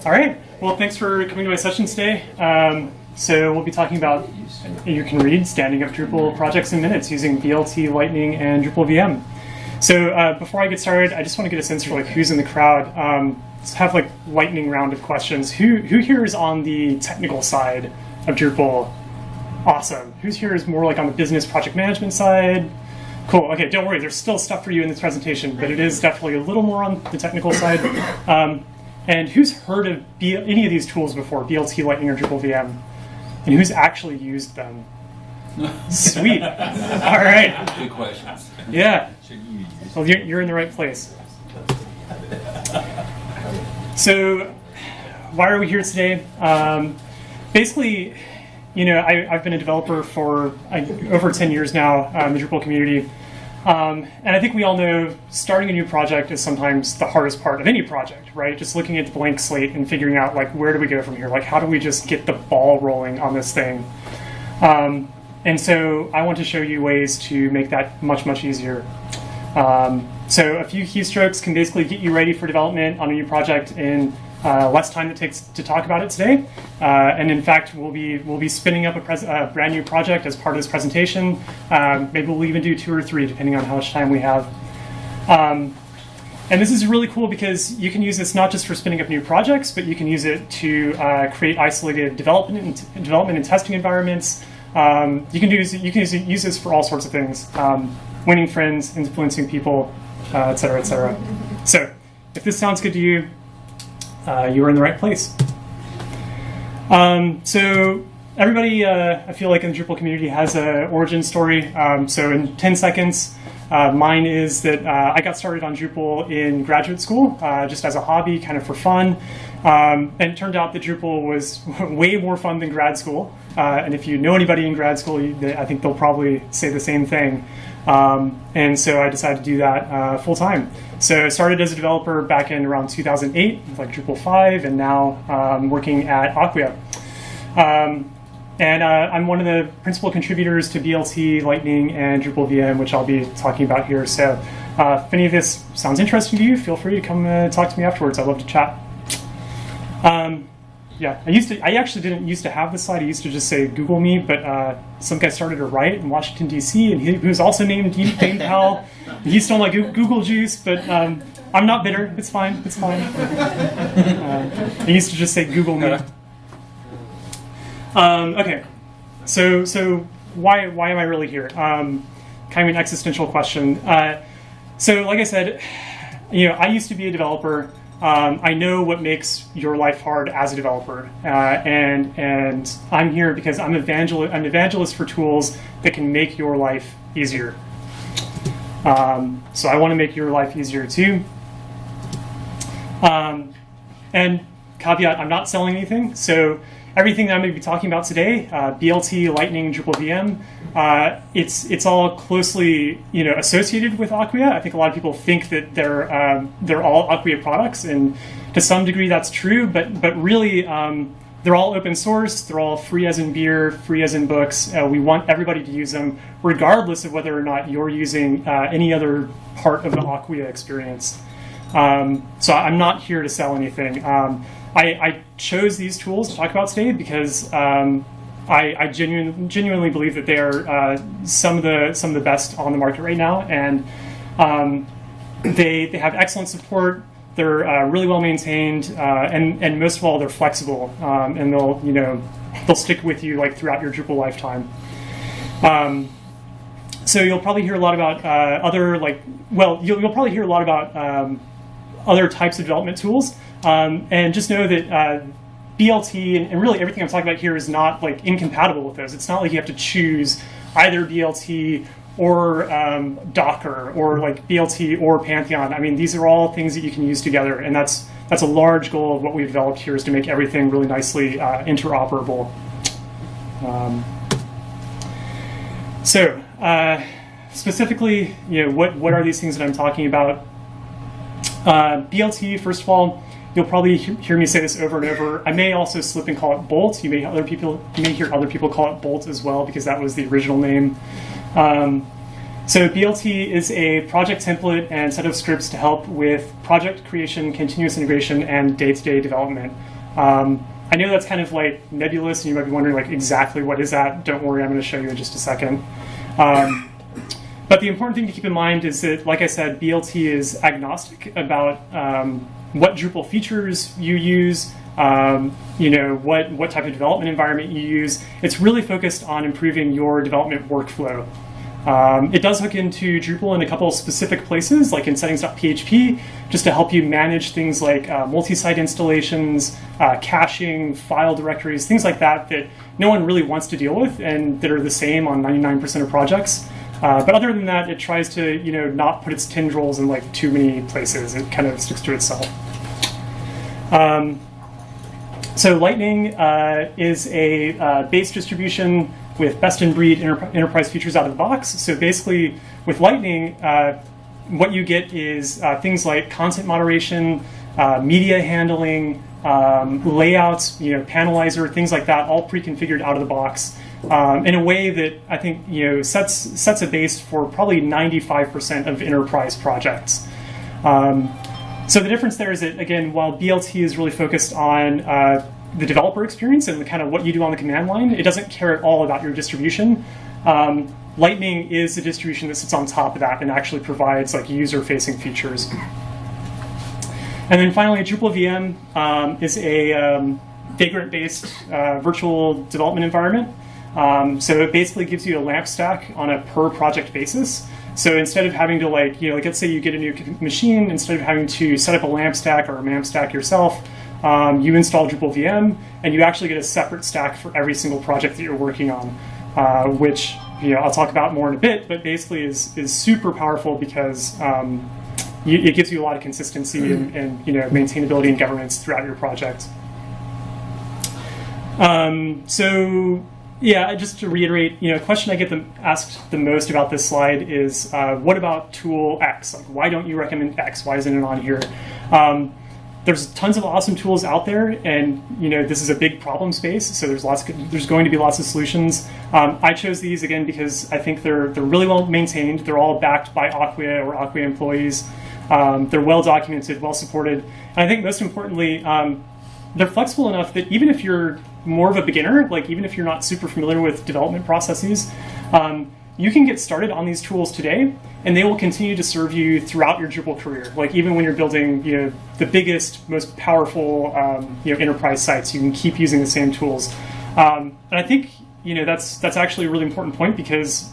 All right. Well, thanks for coming to my session today. So we'll be talking about, you can read, standing up Drupal projects in minutes using BLT, Lightning, and DrupalVM. So before I get started, I just want to get a sense for like who's in the crowd. Let's have like lightning round of questions. Who here is on the technical side of Drupal? Awesome. Who's here is more like on the business project management side? Cool. Okay, don't worry. There's still stuff for you in this presentation, but it is definitely a little more on the technical side. And who's heard of any of these tools before, BLT, Lightning, or DrupalVM? And who's actually used them? Sweet. All right. Good questions. Yeah. Well, you're in the right place. So, why are we here today? Basically, you know, I've been a developer for over 10 years now in the Drupal community. And I think we all know starting a new project is sometimes the hardest part of any project, right? Just looking at the blank slate and figuring out, like, where do we go from here? Like, how do we just get the ball rolling on this thing? And so I want to show you ways to make that much, much easier. So a few keystrokes can basically get you ready for development on a new project in less time it takes to talk about it today. And in fact, we'll be spinning up a brand new project as part of this presentation. Maybe we'll even do 2 or 3, depending on how much time we have. And this is really cool because you can use this not just for spinning up new projects, but you can use it to create isolated development and testing environments. You can use this for all sorts of things, winning friends, influencing people, et cetera, et cetera. So if this sounds good to you, you are in the right place. So everybody, I feel like in the Drupal community has an origin story. So in 10 seconds, mine is that I got started on Drupal in graduate school, just as a hobby, kind of for fun. And it turned out that Drupal was way more fun than grad school. And if you know anybody in grad school, I think they'll probably say the same thing. And so I decided to do that full time. So I started as a developer back in around 2008 with like Drupal 5, and now I'm working at Acquia. And I'm one of the principal contributors to BLT, Lightning, and DrupalVM, which I'll be talking about here. So if any of this sounds interesting to you, feel free to come talk to me afterwards. I'd love to chat. Yeah, I actually didn't used to have this slide. I used to just say Google me, but some guy started a riot in Washington, D.C., and he was also named Dane Powell. He stole my Google juice, but I'm not bitter. It's fine. It's fine. I used to just say Google me. Okay, so why am I really here? Kind of an existential question. So like I said, you know, I used to be a developer. I know what makes your life hard as a developer, and I'm here because I'm an evangelist for tools that can make your life easier. So I want to make your life easier too. And caveat, I'm not selling anything. So everything that I'm going to be talking about today, BLT, Lightning, DrupalVM, it's all closely associated with Acquia. I think a lot of people think that they're all Acquia products, and to some degree that's true. But really, they're all open source. They're all free as in beer, free as in books. We want everybody to use them, regardless of whether or not you're using any other part of the Acquia experience. So I'm not here to sell anything. I chose these tools to talk about today because I genuinely believe that they are some of the best on the market right now, and they have excellent support. They're really well maintained, and most of all, they're flexible, and they'll stick with you like throughout your Drupal lifetime. So you'll probably hear a lot about you'll probably hear a lot about other types of development tools. And just know that BLT and really everything I'm talking about here is not like incompatible with those. It's not like you have to choose either BLT or Docker or like BLT or Pantheon. I mean, these are all things that you can use together, and that's a large goal of what we've developed here, is to make everything really nicely interoperable. So specifically, what are these things that I'm talking about? BLT, first of all, you'll probably hear me say this over and over. I may also slip and call it Bolt. You may hear other people call it Bolt as well, because that was the original name. So BLT is a project template and set of scripts to help with project creation, continuous integration, and day-to-day development. I know that's kind of like nebulous, and you might be wondering like exactly what is that. Don't worry, I'm going to show you in just a second. But the important thing to keep in mind is that, like I said, BLT is agnostic about what Drupal features you use, what type of development environment you use. It's really focused on improving your development workflow. It does hook into Drupal in a couple of specific places, like in settings.php, just to help you manage things like multi-site installations, caching, file directories, things like that that no one really wants to deal with and that are the same on 99% of projects. But other than that, it tries to not put its tendrils in like too many places. It kind of sticks to itself. So Lightning is a base distribution with best-in-breed enterprise features out of the box. So basically, with Lightning, what you get is things like content moderation, media handling, layouts, panelizer, things like that, all pre-configured out of the box in a way that I think sets a base for probably 95% of enterprise projects. So the difference there is that, again, while BLT is really focused on the developer experience and the kind of what you do on the command line, it doesn't care at all about your distribution. Lightning is the distribution that sits on top of that and actually provides like user-facing features. And then finally, DrupalVM is a Vagrant-based virtual development environment. So it basically gives you a LAMP stack on a per project basis. So instead of having to let's say you get a new machine, instead of having to set up a LAMP stack or a MAMP stack yourself, you install DrupalVM, and you actually get a separate stack for every single project that you're working on, which I'll talk about more in a bit, but basically is super powerful because it gives you a lot of consistency and maintainability and governance throughout your project. So yeah, just to reiterate, a question I get asked the most about this slide is, what about tool X? Like, why don't you recommend X? Why isn't it on here? There's tons of awesome tools out there, and this is a big problem space. So there's going to be lots of solutions. I chose these again because I think they're really well maintained. They're all backed by Acquia or Acquia employees. They're well documented, well supported, and I think most importantly, they're flexible enough that even if you're more of a beginner, like even if you're not super familiar with development processes, you can get started on these tools today, and they will continue to serve you throughout your Drupal career. Like even when you're building, the biggest, most powerful, enterprise sites, you can keep using the same tools. And I think, that's actually a really important point because,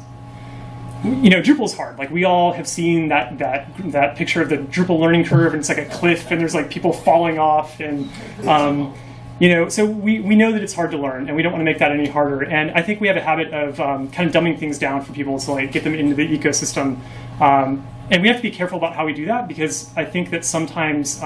Drupal's hard. Like we all have seen that picture of the Drupal learning curve, and it's like a cliff, and there's like people falling off, and so we know that it's hard to learn, and we don't want to make that any harder. And I think we have a habit of kind of dumbing things down for people to like get them into the ecosystem. And we have to be careful about how we do that, because I think that sometimes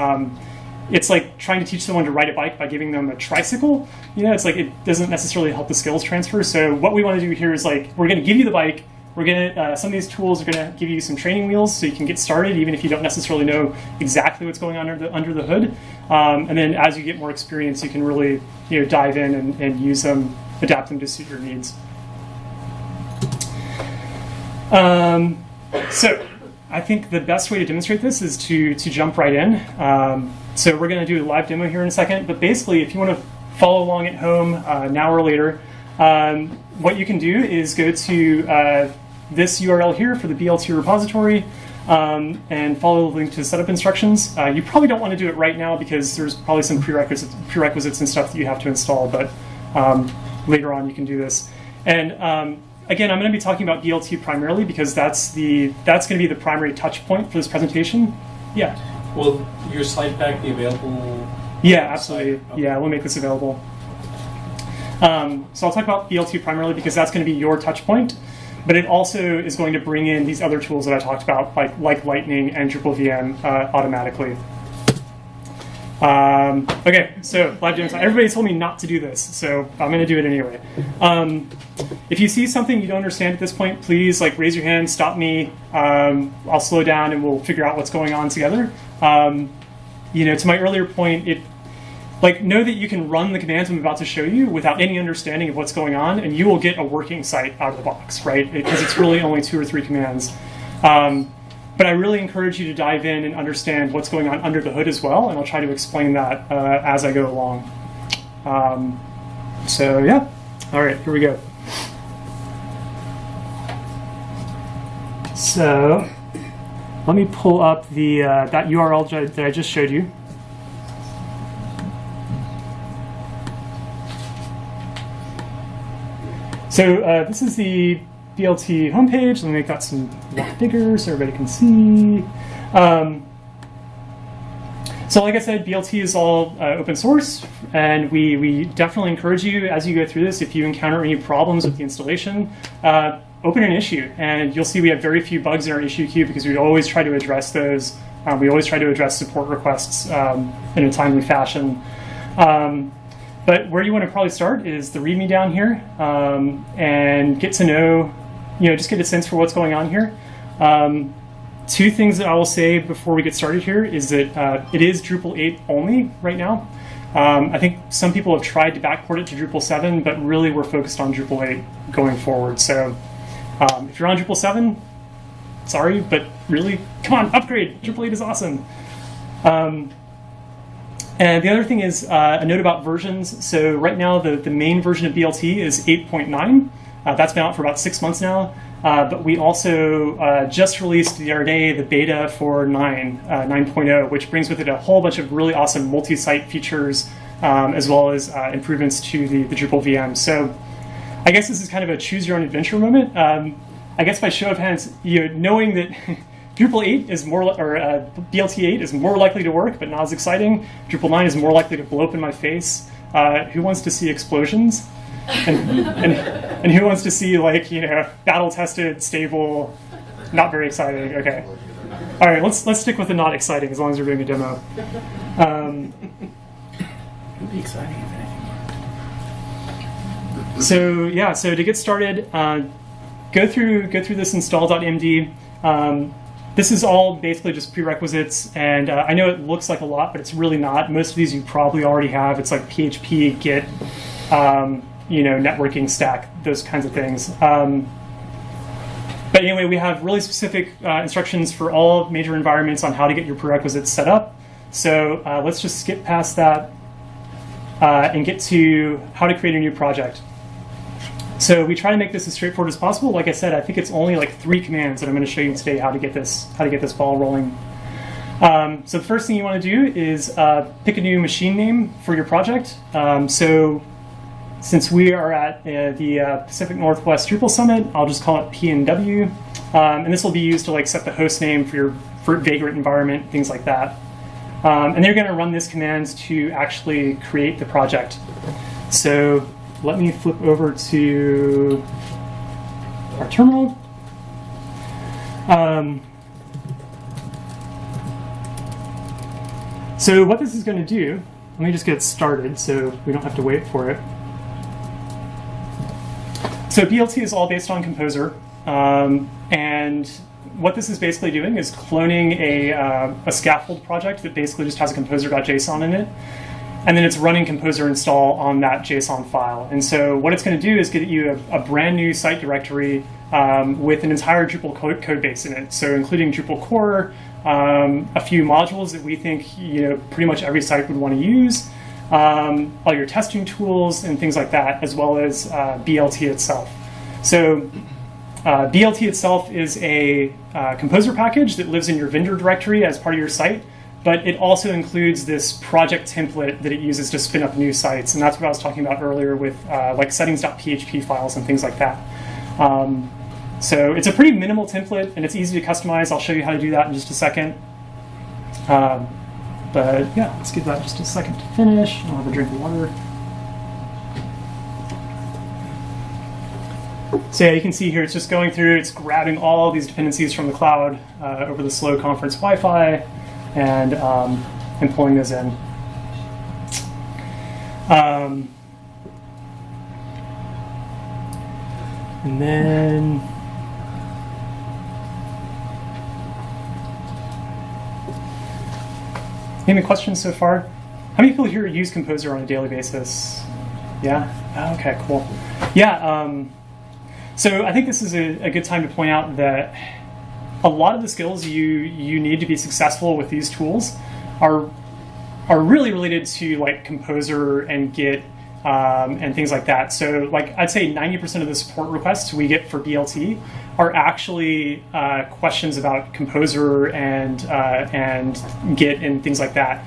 it's like trying to teach someone to ride a bike by giving them a tricycle. It's like it doesn't necessarily help the skills transfer. So what we want to do here is like, we're going to give you the bike. We're going to, some of these tools are going to give you some training wheels so you can get started, even if you don't necessarily know exactly what's going on under the hood. And then as you get more experience, you can really dive in and use them, adapt them to suit your needs. So I think the best way to demonstrate this is to jump right in. So we're going to do a live demo here in a second. But basically, if you want to follow along at home now or later, what you can do is go to this URL here for the BLT repository and follow the link to setup instructions. You probably don't want to do it right now because there's probably some prerequisites and stuff that you have to install, but later on you can do this. And again, I'm going to be talking about BLT primarily because that's going to be the primary touch point for this presentation. Yeah. Will your slide pack be available? Yeah, absolutely. Okay. Yeah, we'll make this available. So I'll talk about BLT primarily because that's going to be your touch point, but it also is going to bring in these other tools that I talked about, like Lightning and DrupalVM automatically. Okay, so live demo time. Everybody told me not to do this, so I'm going to do it anyway. If you see something you don't understand at this point, please raise your hand, stop me. I'll slow down and we'll figure out what's going on together. To my earlier point, like, know that you can run the commands I'm about to show you without any understanding of what's going on, and you will get a working site out of the box, right? Because it's really only 2 or 3 commands. But I really encourage you to dive in and understand what's going on under the hood as well, and I'll try to explain that as I go along. So yeah, all right, here we go. So let me pull up the that URL that I just showed you. So this is the BLT homepage. Let me make that some lot bigger so everybody can see. So like I said, BLT is all open source, and we definitely encourage you as you go through this, if you encounter any problems with the installation, open an issue, and you'll see we have very few bugs in our issue queue because we always try to address those. We always try to address support requests in a timely fashion. But where you want to probably start is the README down here, and get to know, just get a sense for what's going on here. 2 things that I will say before we get started here is that it is Drupal 8 only right now. I think some people have tried to backport it to Drupal 7, but really we're focused on Drupal 8 going forward. So if you're on Drupal 7, sorry, but really, come on, upgrade. Drupal 8 is awesome. And the other thing is a note about versions. So right now, the main version of BLT is 8.9. That's been out for about 6 months now. But we also just released the other day the beta for 9.0, which brings with it a whole bunch of really awesome multi-site features, as well as improvements to the Drupal VM. So I guess this is kind of a choose your own adventure moment. I guess by show of hands, knowing that Drupal 8 is more, or BLT 8 is more likely to work, but not as exciting. Drupal 9 is more likely to blow up in my face. Who wants to see explosions? And who wants to see, like, battle-tested, stable, not very exciting? Okay. All right, let's stick with the not exciting as long as we're doing a demo. It'd be exciting if anything. So yeah, so to get started, go through this install.md. This is all basically just prerequisites, and I know it looks like a lot, but it's really not. Most of these you probably already have. It's like PHP, Git, networking stack, those kinds of things. But anyway, we have really specific instructions for all major environments on how to get your prerequisites set up. So let's just skip past that and get to how to create a new project. So we try to make this as straightforward as possible. Like I said, I think it's only like 3 commands that I'm going to show you today how to get this ball rolling. So the first thing you want to do is pick a new machine name for your project. So since we are at the Pacific Northwest Drupal Summit, I'll just call it PNW. And this will be used to like set the host name for your Vagrant environment, things like that. And they're going to run this command to actually create the project. So let me flip over to our terminal. So what this is going to do, let me just get started so we don't have to wait for it. So BLT is all based on Composer, and what this is basically doing is cloning a scaffold project that basically just has a composer.json in it. And then it's running Composer install on that JSON file. And so what it's going to do is get you a brand new site directory with an entire Drupal code base in it. So including Drupal core, a few modules that we think pretty much every site would want to use, all your testing tools and things like that, as well as BLT itself. So BLT itself is a Composer package that lives in your vendor directory as part of your site. But it also includes this project template that it uses to spin up new sites. And that's what I was talking about earlier with like settings.php files and things like that. So it's a pretty minimal template, and it's easy to customize. I'll show you how to do that in just a second. But yeah, let's give that just a second to finish. I'll have a drink of water. So yeah, you can see here, it's just going through, it's grabbing all these dependencies from the cloud over the slow conference Wi-Fi. And pulling those in. And then any questions so far? How many people here use Composer on a daily basis? Yeah? Oh, okay, cool. Yeah, so I think this is a good time to point out that a lot of the skills you need to be successful with these tools are really related to like Composer and Git and things like that. So like I'd say 90% of the support requests we get for BLT are actually questions about Composer and Git and things like that,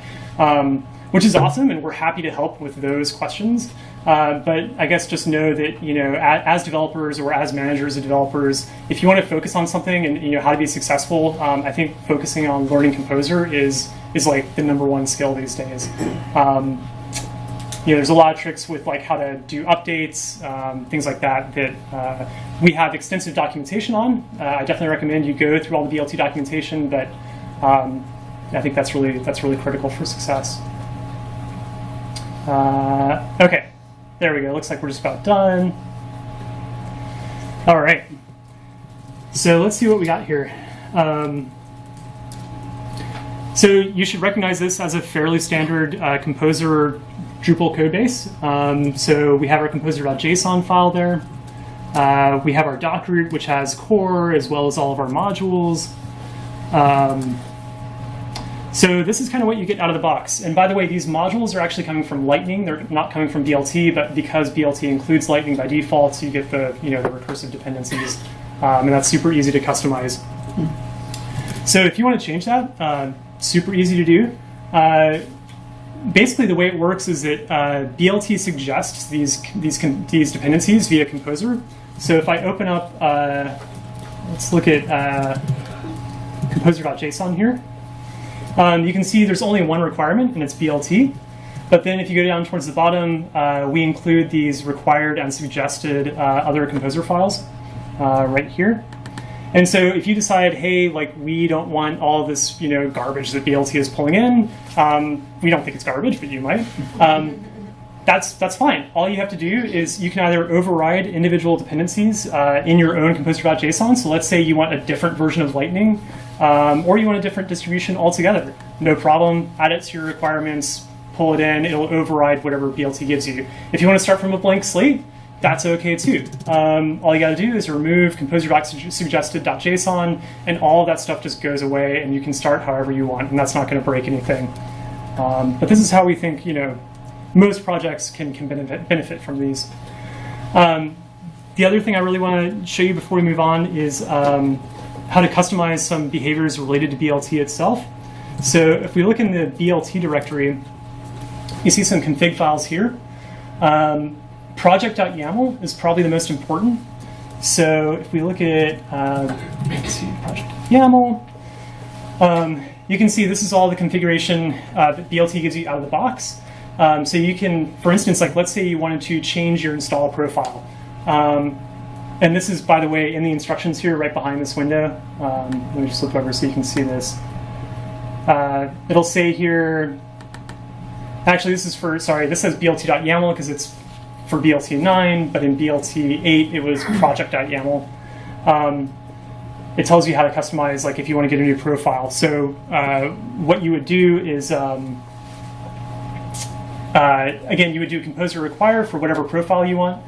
which is awesome, and we're happy to help with those questions. But I guess just know that, you know, as developers or as managers of developers, if you want to focus on something and, you know, how to be successful, I think focusing on learning Composer is like the #1 skill these days. You know, there's a lot of tricks with like how to do updates, things like that we have extensive documentation on. I definitely recommend you go through all the BLT documentation, but I think that's really critical for success. Okay. There we go. Looks like we're just about done. All right. So let's see what we got here. So you should recognize this as a fairly standard Composer Drupal code base. So we have our composer.json file there. We have our doc root, which has core as well as all of our modules. So this is kind of what you get out of the box. And by the way, these modules are actually coming from Lightning. They're not coming from BLT, but because BLT includes Lightning by default, you get the the recursive dependencies, and that's super easy to customize. So if you want to change that, super easy to do. Basically, the way it works is that BLT suggests these dependencies via Composer. So if I open up, let's look at composer.json here. You can see there's only one requirement, and it's BLT. But then if you go down towards the bottom, we include these required and suggested other Composer files right here. And so if you decide, hey, like we don't want all this garbage that BLT is pulling in, we don't think it's garbage, but you might. That's fine. All you have to do is you can either override individual dependencies in your own composer.json. So let's say you want a different version of Lightning, or you want a different distribution altogether. No problem. Add it to your requirements, pull it in. It'll override whatever BLT gives you. If you want to start from a blank slate, that's okay too. All you got to do is remove composer.suggested.json, and all of that stuff just goes away, and you can start however you want, and that's not going to break anything. But this is how we think most projects can benefit from these. The other thing I really want to show you before we move on is how to customize some behaviors related to BLT itself. So if we look in the BLT directory, you see some config files here. Project.yaml is probably the most important. So if we look at let's see, project.yaml, you can see this is all the configuration that BLT gives you out of the box. So you can, for instance, like let's say you wanted to change your install profile. And this is, by the way, in the instructions here right behind this window. Let me just flip over so you can see this. It'll say here, actually this says BLT.yaml because it's for BLT 9, but in BLT 8 it was project.yaml. It tells you how to customize, like if you want to get a new profile. So what you would do is, again, you would do composer require for whatever profile you want,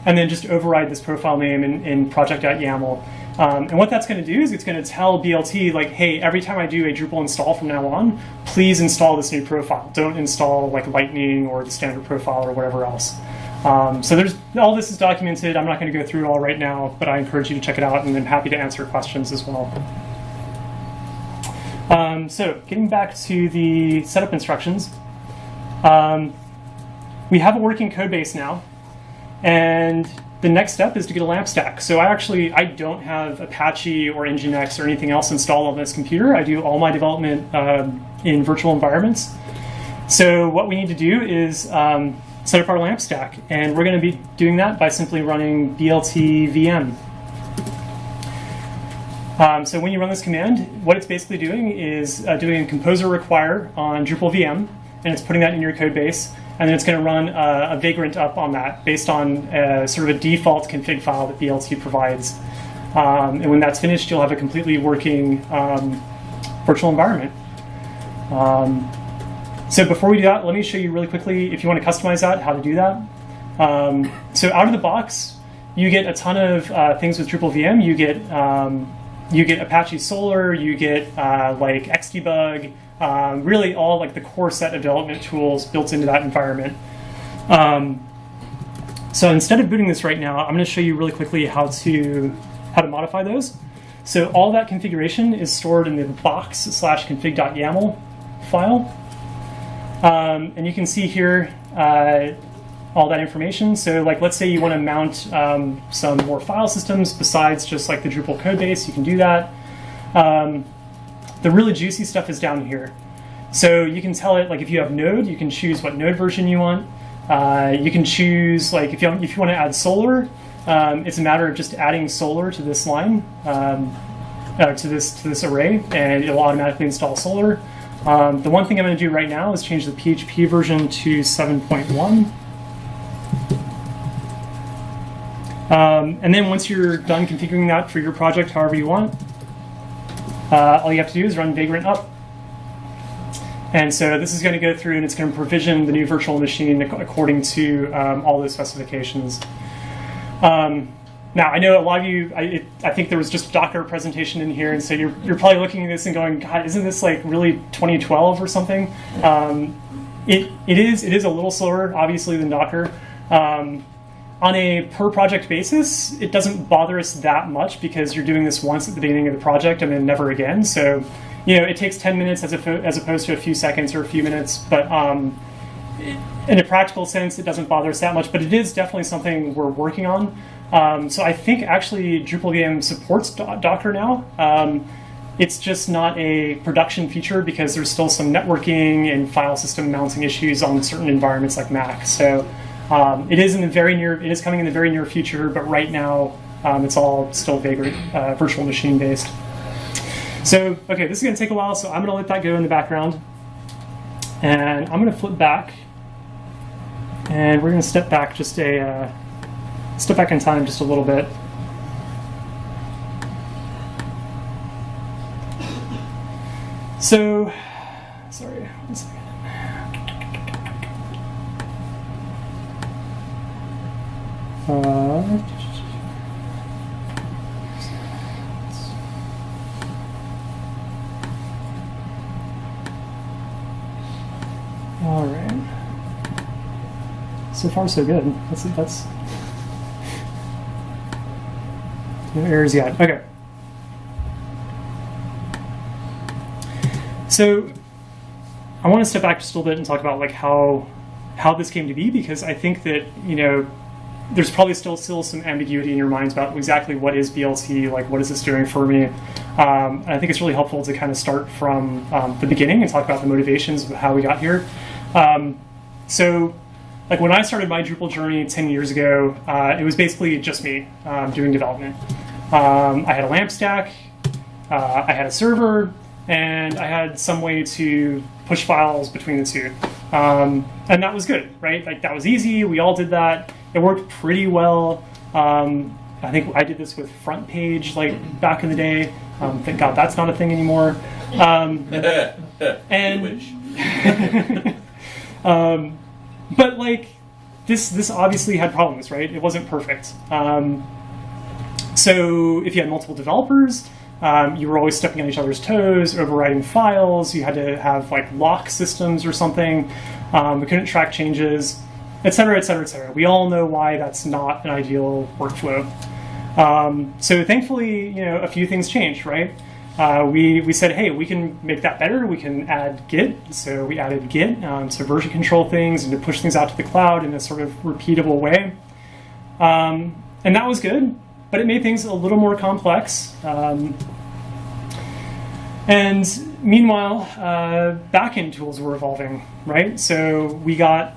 and then just override this profile name in project.yaml. And what that's going to do is it's going to tell BLT, like, hey, every time I do a Drupal install from now on, please install this new profile. Don't install like Lightning or the standard profile or whatever else. So all this is documented. I'm not going to go through it all right now, but I encourage you to check it out, and I'm happy to answer questions as well. So getting back to the setup instructions, we have a working code base now, and the next step is to get a LAMP stack. So I don't have Apache or Nginx or anything else installed on this computer. I do all my development in virtual environments. So what we need to do is set up our LAMP stack, and we're going to be doing that by simply running BLT VM. So when you run this command, what it's basically doing is doing a composer require on DrupalVM, and it's putting that in your code base, and then it's going to run a vagrant up on that based on sort of a default config file that BLT provides. And when that's finished, you'll have a completely working virtual environment. So before we do that, let me show you really quickly, if you want to customize that, how to do that. So out of the box, you get a ton of things with DrupalVM. You get Apache Solr, you get like Xdebug, really all like the core set of development tools built into that environment. So instead of booting this right now, I'm going to show you really quickly how to modify those. So all that configuration is stored in the box/config.yaml file. And you can see here all that information. So like, let's say you want to mount some more file systems besides just like the Drupal code base, you can do that. The really juicy stuff is down here. So you can tell it, like if you have Node, you can choose what Node version you want. You can choose, like if you want to add Solr, it's a matter of just adding Solr to this line, to this array, and it'll automatically install Solr. The one thing I'm going to do right now is change the PHP version to 7.1. And then once you're done configuring that for your project however you want, all you have to do is run vagrant up. And so this is going to go through and it's going to provision the new virtual machine according to all those specifications. Now, I know a lot of you, I think there was just a Docker presentation in here, and so you're probably looking at this and going, God, isn't this like really 2012 or something? It is a little slower, obviously, than Docker. On a per project basis, it doesn't bother us that much because you're doing this once at the beginning of the project and then never again. So, it takes 10 minutes as opposed to a few seconds or a few minutes. But in a practical sense, it doesn't bother us that much. But it is definitely something we're working on. So I think actually DrupalVM supports Docker now. It's just not a production feature because there's still some networking and file system mounting issues on certain environments like Mac. So it is coming in the very near future, but right now it's all still vagrant virtual machine based. So okay, this is going to take a while, so I'm going to let that go in the background, and I'm going to flip back, and we're going to step back in time just a little bit. So, sorry, one second. All right. So far, so good. That's no errors yet. Okay. So I want to step back just a little bit and talk about like how this came to be, because I think that there's probably still some ambiguity in your minds about exactly what is BLT, like what is this doing for me. And I think it's really helpful to kind of start from the beginning and talk about the motivations of how we got here. So like when I started my Drupal journey 10 years ago, it was basically just me doing development. I had a LAMP stack, I had a server, and I had some way to push files between the two. And that was good, right? Like that was easy, we all did that. It worked pretty well. I think I did this with Front Page like back in the day. Thank God that's not a thing anymore. But like this obviously had problems, right? It wasn't perfect. So if you had multiple developers, you were always stepping on each other's toes, overriding files. You had to have like lock systems or something. We couldn't track changes, et cetera, et cetera, et cetera. We all know why that's not an ideal workflow. So thankfully, a few things changed, right? We said, hey, we can make that better. We can add Git. So we added Git to version control things and to push things out to the cloud in a sort of repeatable way. And that was good, but it made things a little more complex. And meanwhile, backend tools were evolving, right? So we got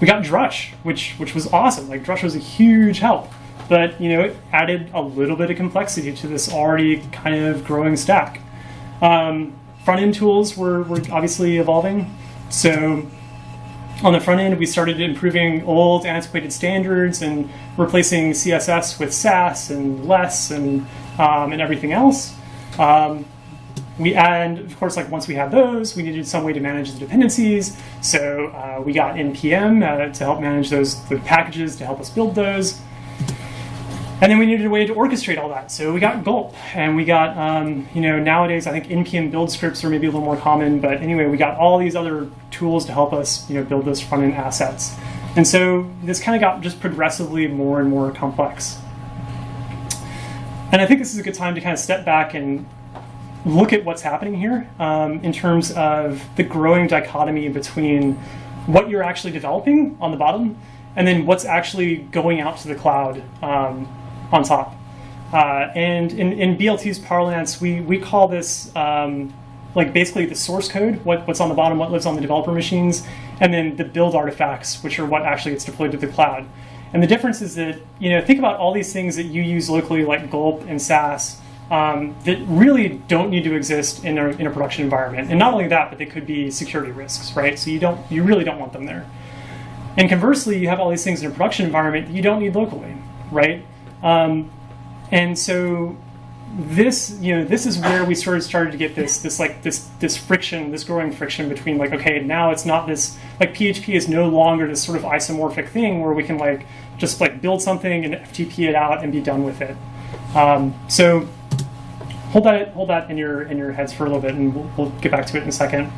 Drush, which was awesome. Like Drush was a huge help. But it added a little bit of complexity to this already kind of growing stack. Front-end tools were obviously evolving. So on the front end, we started improving old antiquated standards and replacing CSS with Sass and Less and everything else. And of course, like once we had those, we needed some way to manage the dependencies. So we got npm to help manage the packages to help us build those. And then we needed a way to orchestrate all that. So we got gulp, and we got, nowadays I think npm build scripts are maybe a little more common, but anyway, we got all these other tools to help us, build those front-end assets. And so this kind of got just progressively more and more complex. And I think this is a good time to kind of step back and look at what's happening here in terms of the growing dichotomy between what you're actually developing on the bottom and then what's actually going out to the cloud on top. And in BLT's parlance, we call this basically the source code, what's on the bottom, what lives on the developer machines, and then the build artifacts, which are what actually gets deployed to the cloud. And the difference is that, think about all these things that you use locally, like gulp and Sass, that really don't need to exist in a production environment. And not only that, but they could be security risks, right? So you really don't want them there. And conversely, you have all these things in a production environment that you don't need locally, right? And so this is where we started to get this friction, this growing friction between okay, now it's not this, PHP is no longer this sort of isomorphic thing where we can just build something and FTP it out and be done with it. So hold that in your heads for a little bit, and we'll get back to it in a second.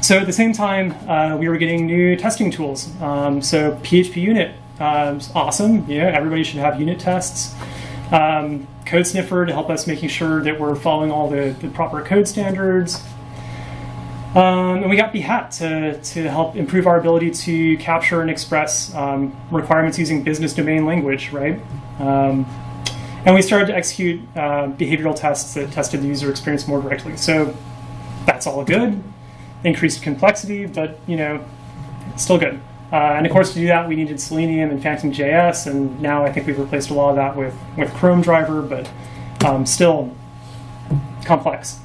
So at the same time, we were getting new testing tools. So PHP unit is awesome. Everybody should have unit tests. Code sniffer to help us making sure that we're following all the proper code standards. And we got Behat to help improve our ability to capture and express requirements using business domain language, right? And we started to execute behavioral tests that tested the user experience more directly. So that's all good. Increased complexity, but still good. And of course, to do that, we needed Selenium and Phantom.js, and now I think we've replaced a lot of that with Chrome driver, but still complex.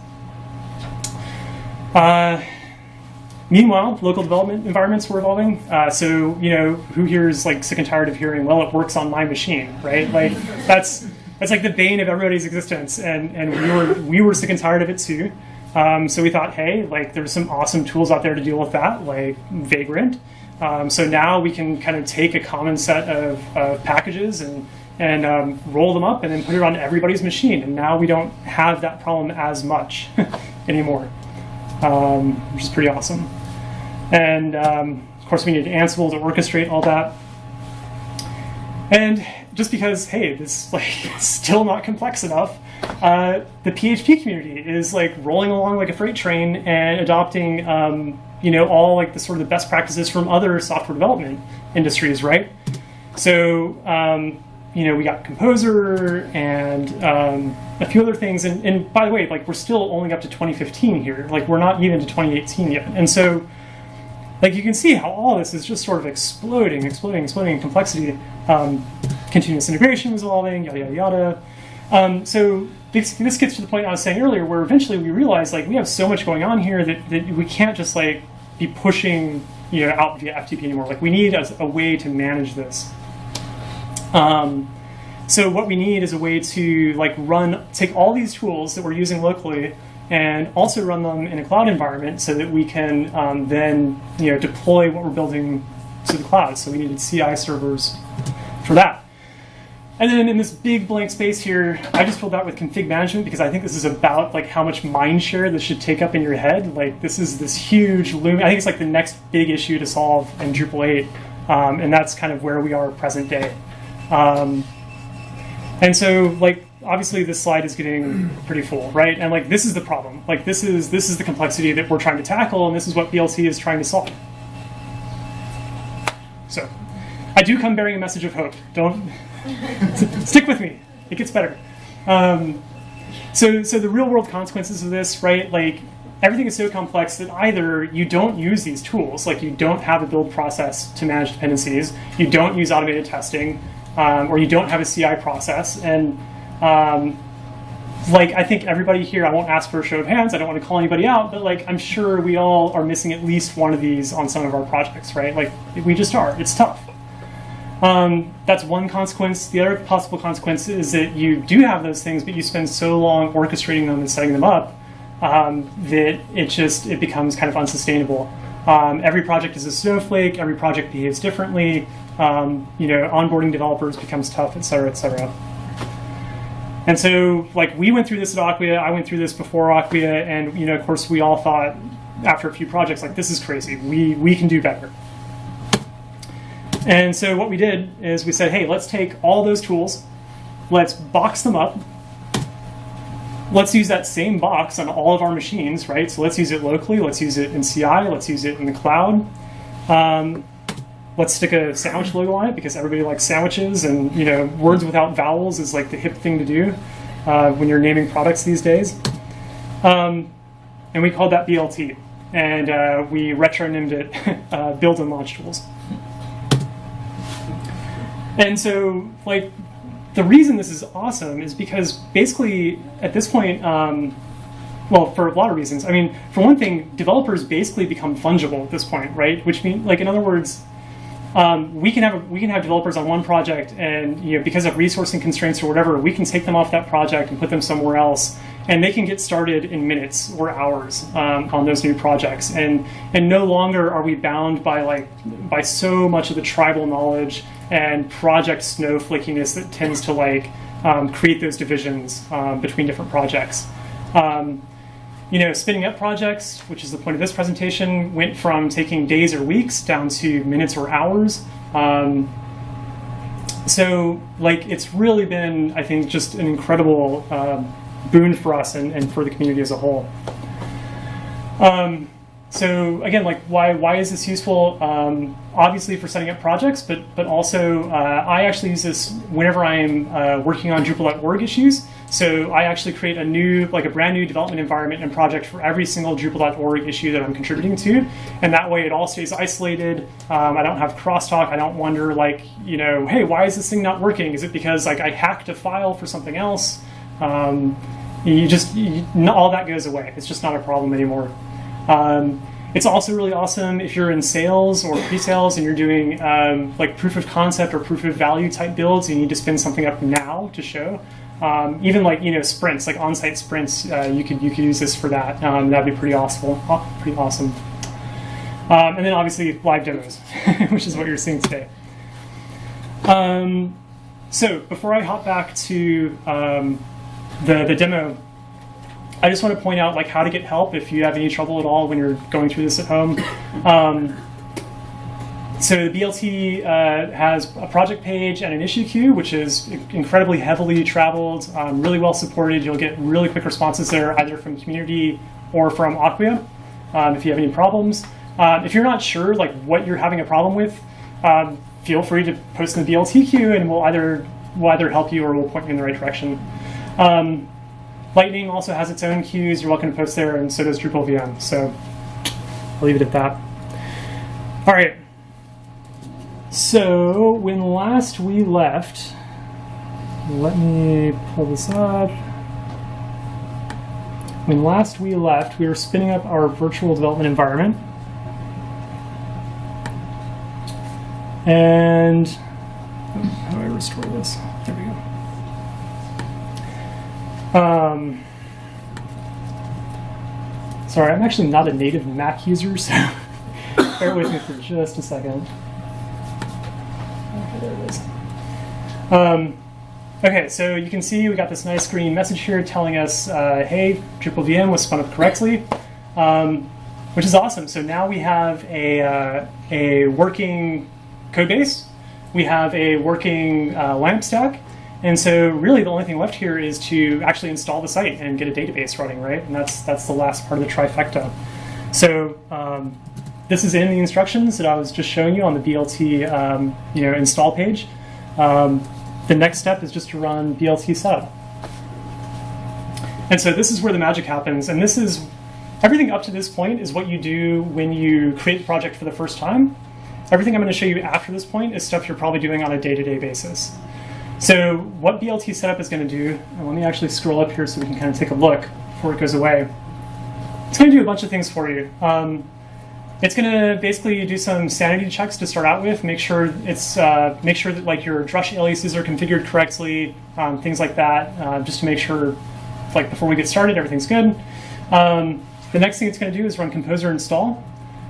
Meanwhile, local development environments were evolving. So who here is sick and tired of hearing, well, it works on my machine, right? That's the bane of everybody's existence, and we were sick and tired of it too. So we thought, hey, there's some awesome tools out there to deal with that, like Vagrant. So now we can kind of take a common set of packages and roll them up and then put it on everybody's machine. And now we don't have that problem as much anymore, which is pretty awesome. And of course, we need Ansible to orchestrate all that. And just because, hey, this is still not complex enough, the PHP community is rolling along like a freight train and adopting all the sort of the best practices from other software development industries, right? So we got Composer and a few other things, and by the way, we're still only up to 2015 here, we're not even to 2018 yet. And so you can see how all this is just sort of exploding in complexity. Continuous integration was evolving, yada yada yada. So this gets to the point I was saying earlier, where eventually we realized we have so much going on here that we can't just be pushing out via FTP anymore. We need a way to manage this. So what we need is a way to take all these tools that we're using locally and also run them in a cloud environment so that we can then deploy what we're building to the cloud. So we needed CI servers for that. And then in this big blank space here, I just filled out with config management because I think this is about how much mind share this should take up in your head. This is this huge loom. I think it's the next big issue to solve in Drupal 8, and that's kind of where we are present day. And so obviously this slide is getting pretty full, right? And this is the problem. This is the complexity that we're trying to tackle, and this is what BLT is trying to solve. So I do come bearing a message of hope. Don't stick with me. It gets better. So the real world consequences of this, right? Everything is so complex that either you don't use these tools, you don't have a build process to manage dependencies, you don't use automated testing, or you don't have a CI process. And I think everybody here, I won't ask for a show of hands, I don't want to call anybody out, but I'm sure we all are missing at least one of these on some of our projects, right? We just are. It's tough. That's one consequence. The other possible consequence is that you do have those things, but you spend so long orchestrating them and setting them up that it becomes kind of unsustainable. Every project is a snowflake. Every project behaves differently. Onboarding developers becomes tough, et cetera, et cetera. And so, like, we went through this at Acquia. I went through this before Acquia, and of course, we all thought after a few projects, like, this is crazy. We can do better. And so what we did is we said, hey, let's take all those tools, let's box them up. Let's use that same box on all of our machines, right? So let's use it locally. Let's use it in CI. Let's use it in the cloud. Let's stick a sandwich logo on it because everybody likes sandwiches, and words without vowels is like the hip thing to do when you're naming products these days. And we called that BLT, and we retro-named it Build and Launch Tools. And so, like, the reason this is awesome is because basically at this point, well, for a lot of reasons. I mean, for one thing, developers basically become fungible at this point, right? Which means, like, in other words, we can have developers on one project, and because of resourcing constraints or whatever, we can take them off that project and put them somewhere else, and they can get started in minutes or hours on those new projects, and no longer are we bound by so much of the tribal knowledge and project snowflakiness that tends to create those divisions between different projects. Spinning up projects, which is the point of this presentation, went from taking days or weeks down to minutes or hours. So, it's really been, I think, just an incredible boon for us and for the community as a whole. So again, why is this useful? Obviously for setting up projects, but also I actually use this whenever I'm working on Drupal.org issues. So I actually create a brand new development environment and project for every single Drupal.org issue that I'm contributing to, and that way it all stays isolated. I don't have crosstalk. I don't wonder hey, why is this thing not working? Is it because I hacked a file for something else? All that goes away. It's just not a problem anymore. It's also really awesome if you're in sales or pre-sales and you're doing proof of concept or proof of value type builds. You need to spin something up now to show. Even sprints, like on-site sprints, you could use this for that. That'd be pretty awesome. And then obviously live demos, which is what you're seeing today. So before I hop back to the demo, I just want to point out how to get help if you have any trouble at all when you're going through this at home. So the BLT has a project page and an issue queue, which is incredibly heavily traveled, really well supported. You'll get really quick responses there, either from community or from Acquia, if you have any problems. If you're not sure what you're having a problem with, feel free to post in the BLT queue, and we'll either help you or we'll point you in the right direction. Lightning also has its own queues. You're welcome to post there, and so does DrupalVM. So I'll leave it at that. All right. So when last we left, let me pull this up. When last we left, we were spinning up our virtual development environment. And how do I restore this? There we go. Sorry, I'm actually not a native Mac user, so bear with me for just a second. Okay, there it is. Okay, so you can see we got this nice green message here telling us, hey, DrupalVM was spun up correctly, which is awesome. So now we have a working code base. We have a working LAMP stack. And so really the only thing left here is to actually install the site and get a database running, right? And that's the last part of the trifecta. So this is in the instructions that I was just showing you on the BLT install page. The next step is just to run BLT setup. And so this is where the magic happens. And this is, everything up to this point is what you do when you create the project for the first time. Everything I'm going to show you after this point is stuff you're probably doing on a day-to-day basis. So what BLT setup is going to do, and let me actually scroll up here so we can kind of take a look before it goes away. It's going to do a bunch of things for you. It's going to basically do some sanity checks to start out with. Make sure that like your Drush aliases are configured correctly, things like that, just to make sure, like before we get started, everything's good. The next thing it's going to do is run composer install.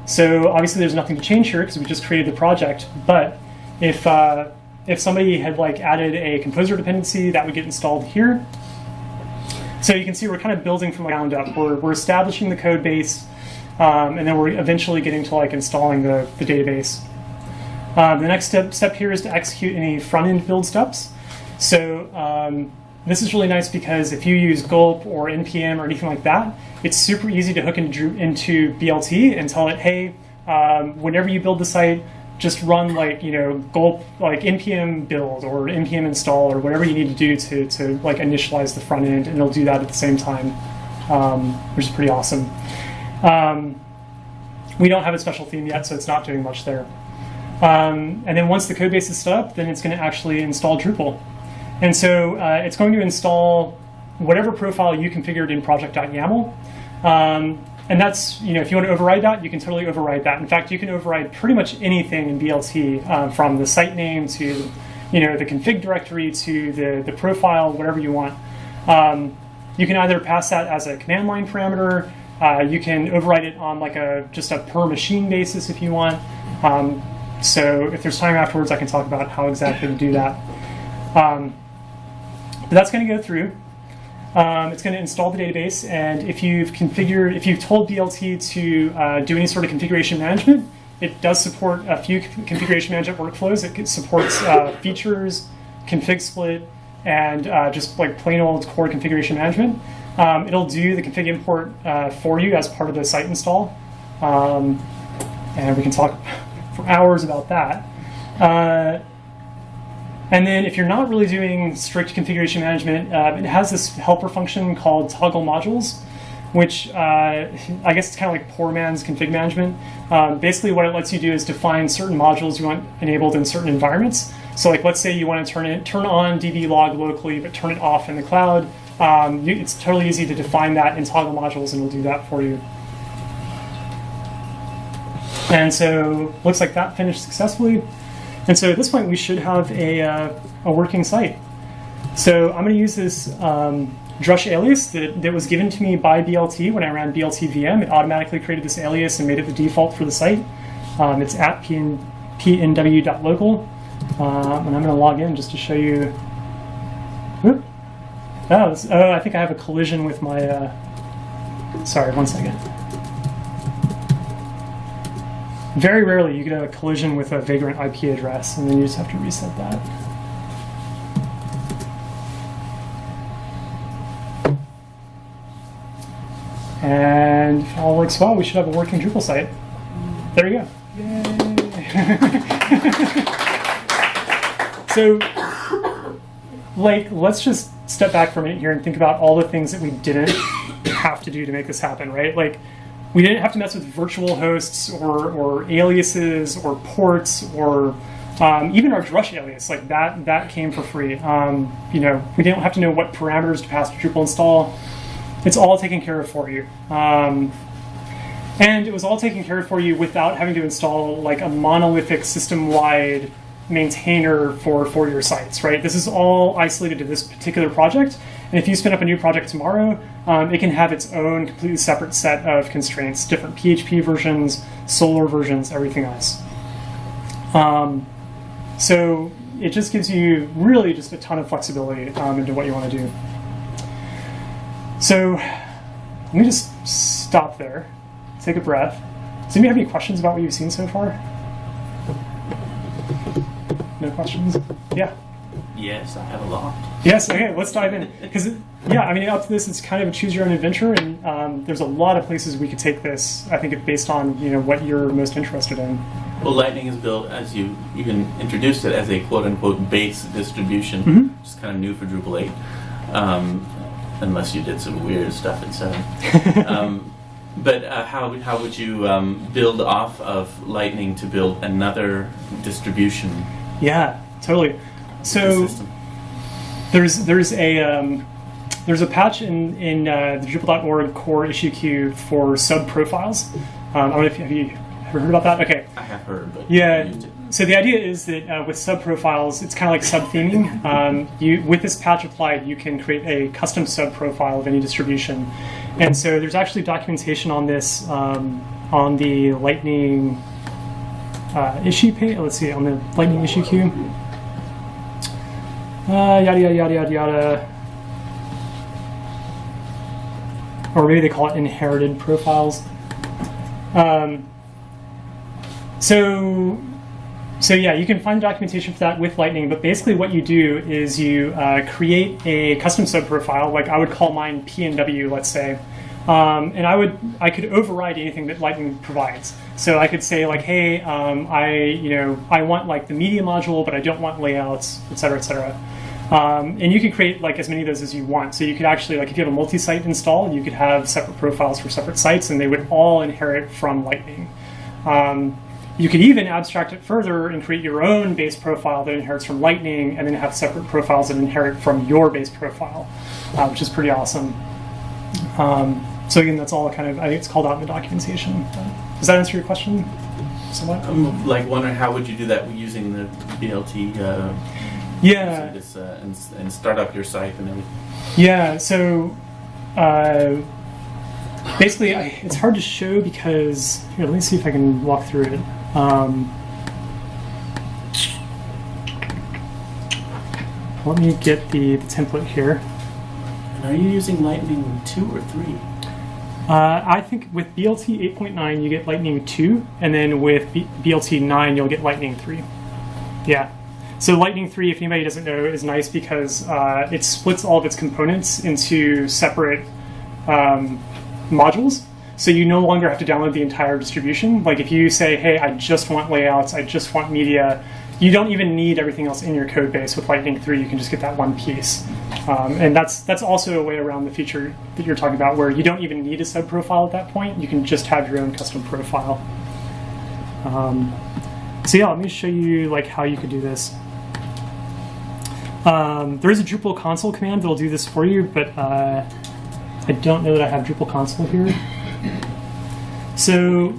So obviously there's nothing to change here because we just created the project. But if somebody had like added a composer dependency, that would get installed here. So you can see we're kind of building from the ground up. We're establishing the code base. And then we're eventually getting to like installing the database. The next step here is to execute any front-end build steps. So this is really nice because if you use gulp or npm or anything like that, it's super easy to hook into BLT and tell it, hey, whenever you build the site, just run like gulp like npm build or npm install or whatever you need to do to like initialize the front end, and it'll do that at the same time, which is pretty awesome. We don't have a special theme yet, so it's not doing much there. And then once the code base is set up, then it's going to actually install Drupal. And so it's going to install whatever profile you configured in project.yaml. And that's, if you want to override that, you can totally override that. In fact, you can override pretty much anything in BLT, from the site name to the config directory to the profile, whatever you want. You can either pass that as a command line parameter. You can override it on like just a per machine basis if you want. So if there's time afterwards, I can talk about how exactly to do that. But that's going to go through. It's going to install the database, and if you've told BLT to do any sort of configuration management, it does support a few configuration management workflows. It supports features, config split, and just like plain old core configuration management. It'll do the config import for you as part of the site install. And we can talk for hours about that. And then if you're not really doing strict configuration management, it has this helper function called toggle modules, which I guess it's kind of like poor man's config management. Basically what it lets you do is define certain modules you want enabled in certain environments. So like let's say you want to turn on DB log locally, but turn it off in the cloud. It's totally easy to define that in toggle modules, and we'll do that for you. And so looks like that finished successfully. And so at this point, we should have a working site. So I'm going to use this Drush alias that was given to me by BLT when I ran BLT VM. It automatically created this alias and made it the default for the site. It's at pnw.local. And I'm going to log in just to show you. Whoop. I think I have a collision with my... Sorry, one second. Very rarely you get a collision with a vagrant IP address, and then you just have to reset that. And if all works well, we should have a working Drupal site. There you go. Yay! So, let's just step back for a minute here and think about all the things that we didn't have to do to make this happen, right? We didn't have to mess with virtual hosts or aliases or ports or even our Drush alias. That came for free. We didn't have to know what parameters to pass to Drupal install. It's all taken care of for you. And it was all taken care of for you without having to install a monolithic system-wide maintainer for your sites, right? This is all isolated to this particular project. And if you spin up a new project tomorrow, it can have its own completely separate set of constraints, different PHP versions, Solr versions, everything else. So it just gives you really just a ton of flexibility into what you want to do. So let me just stop there, take a breath. Does anybody have any questions about what you've seen so far? No questions? Yeah. Yes, I have a lot. Yes, okay, let's dive in. Because, up to this, it's kind of a choose your own adventure, and there's a lot of places we could take this, I think, based on what you're most interested in. Well, Lightning is built, as you even introduced it, as a quote-unquote base distribution, which is kind of new for Drupal 8, unless you did some weird stuff in 7. But how would you build off of Lightning to build another distribution? Yeah, totally. So there's a patch in the Drupal.org core issue queue for sub profiles. I don't know if Ever heard about that? Okay. I have heard, but Yeah. used it. So the idea is that with sub-profiles, it's kind of like sub-theming. With this patch applied, you can create a custom sub-profile of any distribution. And so there's actually documentation on this on the Lightning issue page. Let's see, on the Lightning issue queue. Yada, yada, yada, yada, yada. Or maybe they call it inherited profiles. So yeah, you can find documentation for that with Lightning, but basically what you do is you create a custom subprofile, like I would call mine PNW, let's say, and I could override anything that Lightning provides. So I could say like, hey, I want like the media module, but I don't want layouts, et cetera, et cetera. And you can create like as many of those as you want. So you could actually, like if you have a multi-site install, you could have separate profiles for separate sites, and they would all inherit from Lightning. You could even abstract it further and create your own base profile that inherits from Lightning, and then have separate profiles that inherit from your base profile, which is pretty awesome. So again, that's all kind of, I think it's called out in the documentation. Does that answer your question somewhat? I'm like wondering how would you do that using the BLT? Yeah. This, and start up your site and everything. Yeah. So basically, it's hard to show because here. Let me see if I can walk through it. Let me get the template here. And are you using Lightning 2 or 3? I think with BLT 8.9 you get Lightning 2, and then with BLT 9 you'll get Lightning 3. Yeah. So Lightning 3, if anybody doesn't know, is nice because it splits all of its components into separate modules. So you no longer have to download the entire distribution. Like if you say, hey, I just want layouts, I just want media, you don't even need everything else in your code base. With Lightning 3, you can just get that one piece. And that's also a way around the feature that you're talking about, where you don't even need a sub-profile at that point. You can just have your own custom profile. So yeah, let me show you like how you could do this. There is a Drupal console command that'll do this for you, but I don't know that I have Drupal console here. So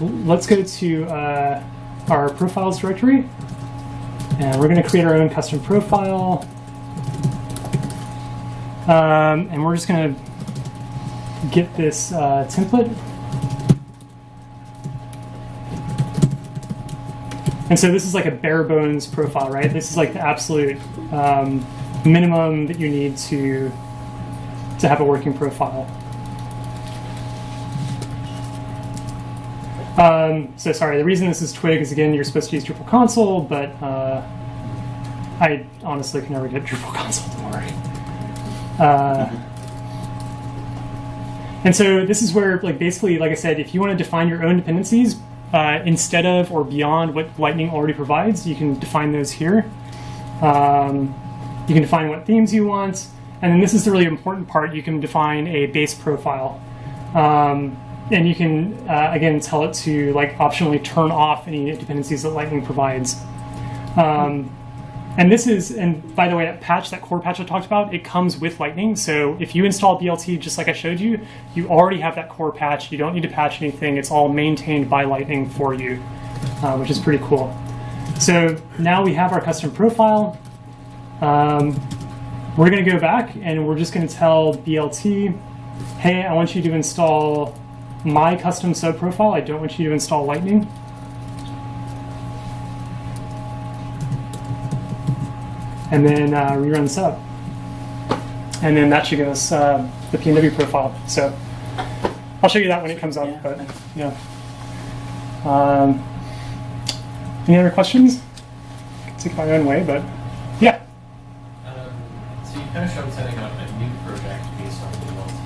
let's go to our profiles directory, and we're going to create our own custom profile. And we're just going to get this template. And so this is like a Barebones profile, right? This is like the absolute minimum that you need to have a working profile. So sorry, the reason this is Twig is, again, you're supposed to use Drupal console, but I honestly can never get Drupal console, don't worry. And so this is where, like, basically, like I said, if you want to define your own dependencies instead of or beyond what Lightning already provides, you can define those here. You can define what themes you want, and then this is the really important part. You can define a base profile. And you can, again, tell it to like optionally turn off any dependencies that Lightning provides. And this is, and by the way, that core patch I talked about, it comes with Lightning. So if you install BLT just like I showed you, you already have that core patch. You don't need to patch anything. It's all maintained by Lightning for you, which is pretty cool. So now we have our custom profile. We're going to go back and we're just going to tell BLT, hey, I want you to install my custom sub-profile. I don't want you to install Lightning. And then rerun sub. And then that should give us the PNW profile. So I'll show you that when it comes up. Yeah. But yeah. Any other questions? I can take my own way, but yeah. So you kind of showed setting up a new project based on BLT,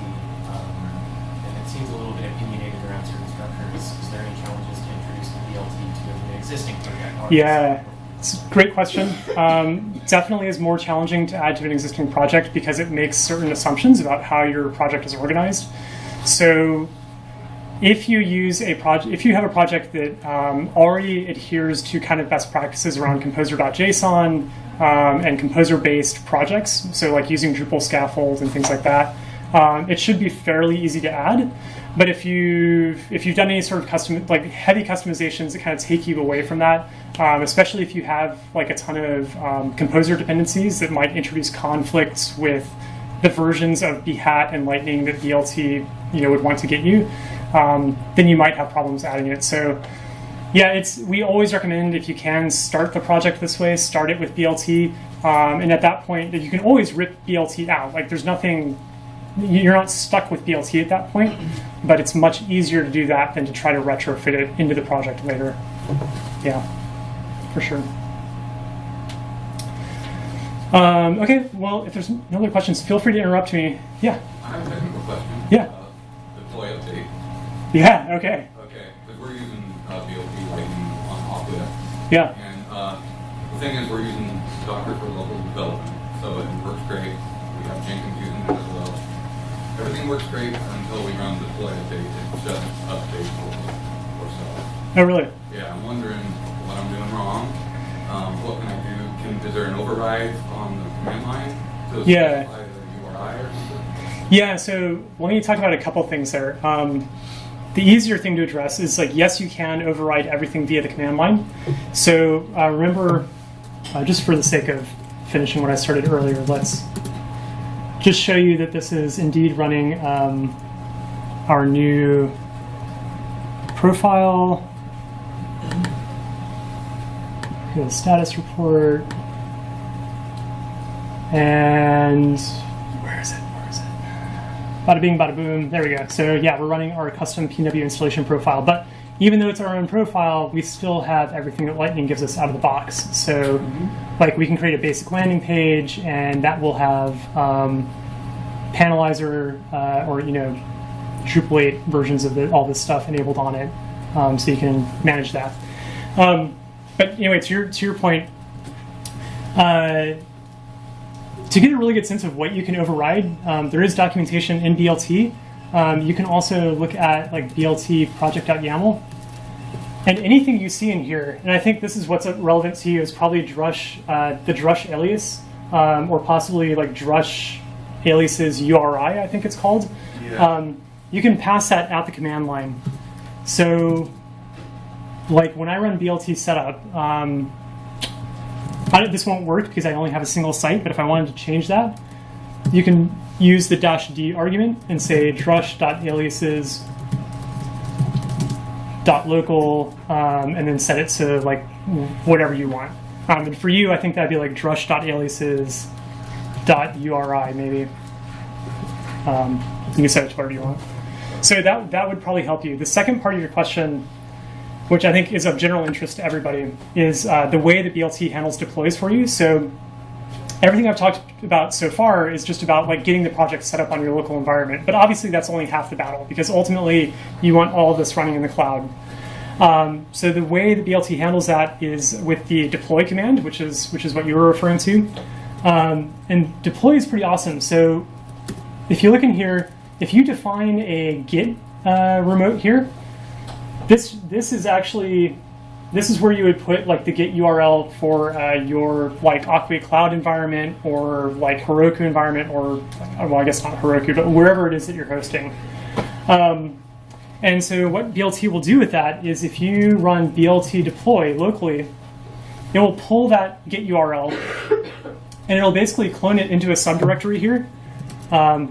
and it seems a little bit opinionated around certain structures. Is there any challenges to introducing BLT to an existing project? Yeah, it's a great question. Definitely is more challenging to add to an existing project because it makes certain assumptions about how your project is organized. So if you use a project, if you have a project that already adheres to kind of best practices around composer.json and composer-based projects, so like using Drupal scaffold and things like that, it should be fairly easy to add. But if you've done any sort of heavy customizations that kind of take you away from that, especially if you have like a ton of composer dependencies that might introduce conflicts with the versions of Behat and Lightning that BLT would want to get you, then you might have problems adding it. So yeah, we always recommend, if you can, start the project this way. Start it with BLT, and at that point, you can always rip BLT out. Like there's nothing. You're not stuck with BLT at that point, but it's much easier to do that than to try to retrofit it into the project later. Yeah, for sure. Okay, well, if there's no other questions, feel free to interrupt me. Yeah. I have a technical question. Yeah. Deploy update. Yeah, okay. Okay, because we're using BLT Lightning on Aquila. Yeah. And the thing is, we're using Docker for local development, so it works great. We have Jenkins using it as well. Everything works great until we run deploy update. It just updates or so. Oh, really? Yeah, I'm wondering what I'm doing wrong. What can I do? Is there an override on the command line to specify the URI or something? Yeah, so let me talk about a couple things there. The easier thing to address is yes, you can override everything via the command line. So remember, just for the sake of finishing what I started earlier, let's just show you that this is indeed running our new profile. The status report. And where is it? Bada bing, bada boom. There we go. So yeah, we're running our custom PW installation profile. But even though it's our own profile, we still have everything that Lightning gives us out of the box. So we can create a basic landing page, and that will have Panelizer or Drupal 8 versions of all this stuff enabled on it, so you can manage that. But anyway, to your point, to get a really good sense of what you can override, there is documentation in BLT. You can also look at BLT project.yaml. And anything you see in here, and I think this is what's relevant to you, is probably the Drush alias, or possibly Drush aliases URI, I think it's called. Yeah. You can pass that out the command line. So when I run BLT setup, this won't work because I only have a single site, but if I wanted to change that, you can use the -d argument and say drush.aliases.local, and then set it to whatever you want. And for you, I think that'd be drush.aliases.uri maybe. You can set it to whatever you want. So that would probably help you. The second part of your question, which I think is of general interest to everybody, is the way that BLT handles deploys for you. So everything I've talked about so far is just about getting the project set up on your local environment. But obviously that's only half the battle, because ultimately you want all of this running in the cloud. So the way the BLT handles that is with the deploy command, which is what you were referring to. And deploy is pretty awesome. So if you look in here, if you define a Git remote here, this is where you would put the Git URL for your Aqua Cloud environment, or Heroku environment, or well, I guess not Heroku, but wherever it is that you're hosting. And so what BLT will do with that is, if you run BLT deploy locally, it will pull that Git URL and it'll basically clone it into a subdirectory here,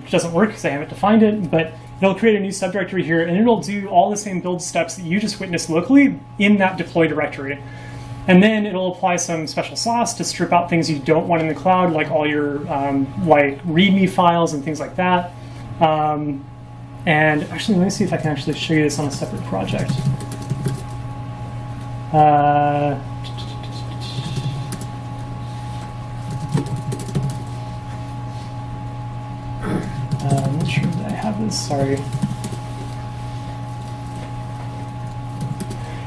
which doesn't work because I haven't defined it, but it'll create a new subdirectory here, and it'll do all the same build steps that you just witnessed locally in that deploy directory. And then it'll apply some special sauce to strip out things you don't want in the cloud, like all your README files and things like that. And actually, let me see if I can actually show you this on a separate project. I'm not sure that I have this, sorry.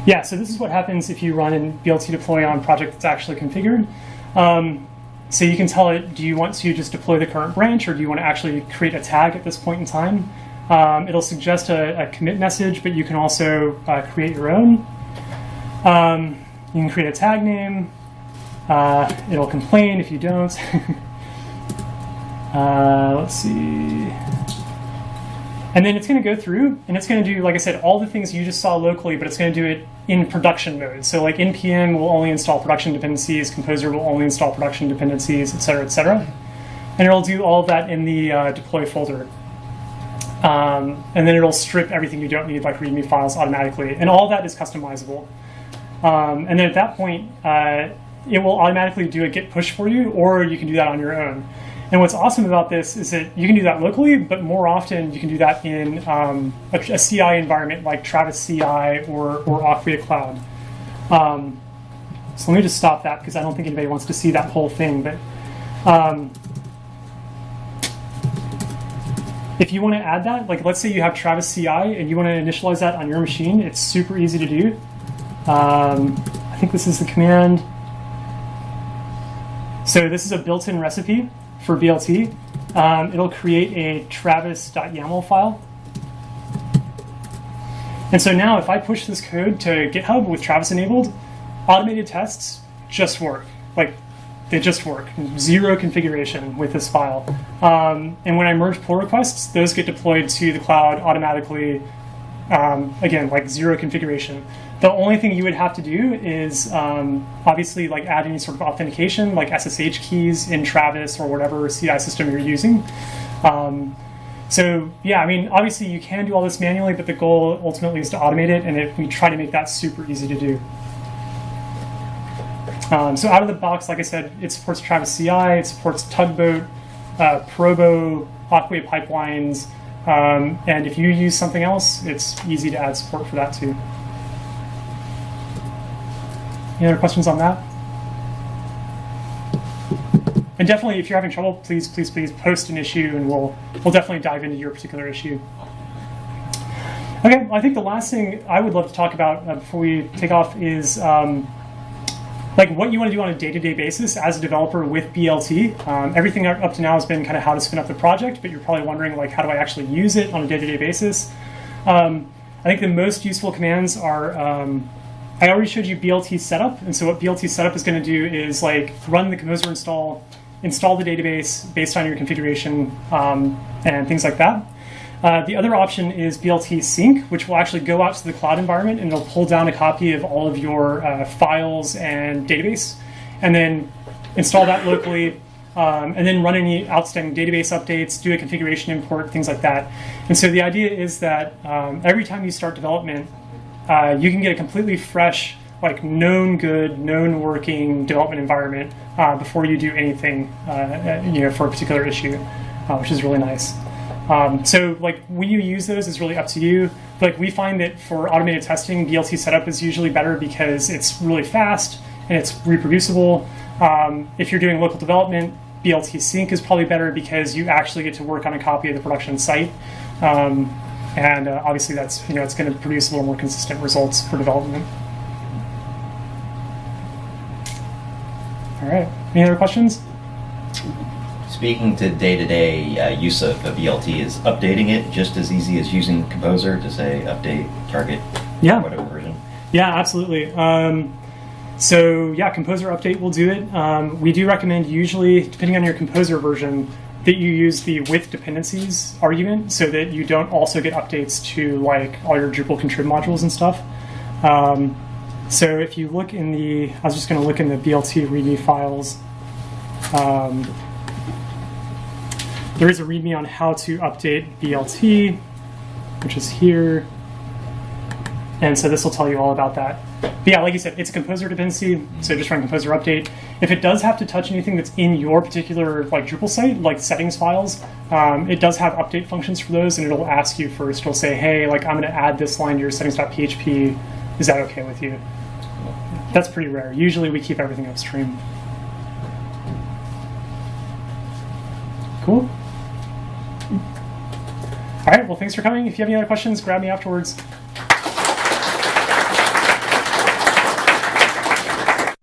Yeah, so this is what happens if you run in BLT deploy on a project that's actually configured. So you can tell it, do you want to just deploy the current branch, or do you want to actually create a tag at this point in time? It'll suggest a commit message, but you can also create your own. You can create a tag name. It'll complain if you don't. Let's see. And then it's going to go through, and it's going to do, like I said, all the things you just saw locally, but it's going to do it in production mode. So like npm will only install production dependencies, Composer will only install production dependencies, et cetera, et cetera. And it'll do all of that in the deploy folder. And then it'll strip everything you don't need, like README files, automatically. And all of that is customizable. And then at that point, it will automatically do a git push for you, or you can do that on your own. And what's awesome about this is that you can do that locally, but more often you can do that in a CI environment like Travis CI or Acquia Cloud. So let me just stop that because I don't think anybody wants to see that whole thing. But if you want to add that, like let's say you have Travis CI and you want to initialize that on your machine, it's super easy to do. I think this is the command. So this is a built-in recipe for BLT. It'll create a travis.yaml file. And so now if I push this code to GitHub with Travis enabled, automated tests just work. Like, they just work. Zero configuration with this file. And when I merge pull requests, those get deployed to the cloud automatically. Again, like zero configuration. The only thing you would have to do is obviously like add any sort of authentication, like SSH keys in Travis or whatever CI system you're using. So yeah, I mean, obviously you can do all this manually, but the goal ultimately is to automate it, and we try to make that super easy to do. So out of the box, like I said, it supports Travis CI, it supports Tugboat, Probo, Acquia pipelines, and if you use something else, it's easy to add support for that too. Any other questions on that? And definitely, if you're having trouble, please post an issue, and we'll definitely dive into your particular issue. Okay, well, I think the last thing I would love to talk about before we take off is like what you want to do on a day-to-day basis as a developer with BLT. Everything up to now has been kind of how to spin up the project, but you're probably wondering like how do I actually use it on a day-to-day basis? I think the most useful commands are I already showed you BLT setup, and so what BLT setup is going to do is like run the Composer install the database based on your configuration, and things like that. The other option is BLT sync, which will actually go out to the cloud environment and it'll pull down a copy of all of your files and database, and then install that locally, and then run any outstanding database updates, do a configuration import, things like that. And so the idea is that every time you start development, you can get a completely fresh, like known good, known working development environment before you do anything, for a particular issue, which is really nice. So like when you use those is really up to you. But like we find that for automated testing, BLT setup is usually better because it's really fast and it's reproducible. If you're doing local development, BLT sync is probably better because you actually get to work on a copy of the production site. And obviously that's, it's going to produce a little more consistent results for development. All right, any other questions? Speaking to day-to-day use of the BLT, is updating it just as easy as using Composer to say update target whatever version? Yeah, absolutely. So yeah, Composer update will do it. We do recommend usually, depending on your Composer version, that you use the with dependencies argument so that you don't also get updates to like all your Drupal contrib modules and stuff. So if you look in I was just going to look in the BLT README files. There is a README on how to update BLT, which is here. And so this will tell you all about that. But yeah, like you said, it's a Composer dependency, so just run Composer update. If it does have to touch anything that's in your particular like Drupal site, like settings files, it does have update functions for those, and it'll ask you first. It'll say, hey, like I'm going to add this line to your settings.php. Is that okay with you? That's pretty rare. Usually we keep everything upstream. Cool. All right, well, thanks for coming. If you have any other questions, grab me afterwards.